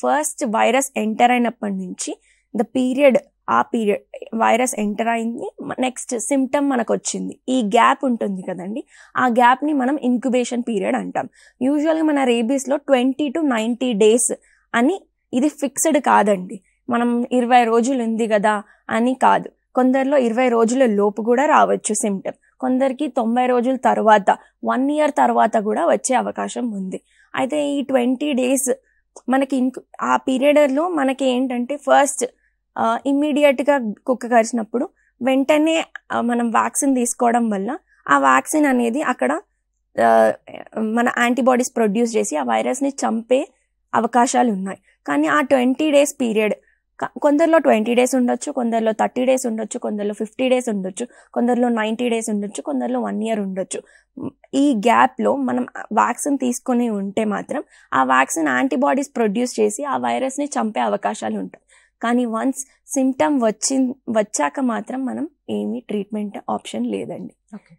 First virus enter అయినప్పటి నుంచి the period virus enter అయింది, నెక్స్ట్ సిమ్టమ్ మనకు వచ్చింది, ఈ గ్యాప్ ఉంటుంది కదండి, ఆ గ్యాప్ని మనం ఇంక్యుబేషన్ పీరియడ్ అంటాం. యూజువల్గా మన రేబీస్లో 20 to 90 days అని, ఇది ఫిక్స్డ్ కాదండి. మనం 20 రోజులు ఉంది కదా అని కాదు. కొందరిలో 20 రోజుల లోపు కూడా రావచ్చు సిమ్టమ్, కొందరికి 90 రోజుల తర్వాత 1 year తర్వాత కూడా వచ్చే అవకాశం ఉంది. అయితే ఈ 20 days మనకి ఆ పీరియడ్లో మనకి ఏంటంటే ఫస్ట్ ఇమ్మీడియట్గా కుక్క కరిచినప్పుడు వెంటనే మనం వ్యాక్సిన్ తీసుకోవడం వల్ల ఆ వ్యాక్సిన్ అనేది అక్కడ మన యాంటీబాడీస్ ప్రొడ్యూస్ చేసి ఆ వైరస్ని చంపే అవకాశాలు ఉన్నాయి. కానీ ఆ 20 days పీరియడ్ కొందరిలో 20 days ఉండొచ్చు, కొందరిలో 30 days ఉండొచ్చు, కొందరిలో 50 days ఉండొచ్చు, కొందరిలో 90 days ఉండొచ్చు, కొందరిలో 1 year ఉండొచ్చు. ఈ గ్యాప్లో మనం వ్యాక్సిన్ తీసుకొని ఉంటే మాత్రం ఆ వ్యాక్సిన్ యాంటీబాడీస్ ప్రొడ్యూస్ చేసి ఆ వైరస్ని చంపే అవకాశాలు ఉంటాయి. కానీ వన్స్ సిమ్టమ్ వచ్చాక మాత్రం మనం ఏమీ ట్రీట్మెంట్ ఆప్షన్ లేదండి. ఓకే.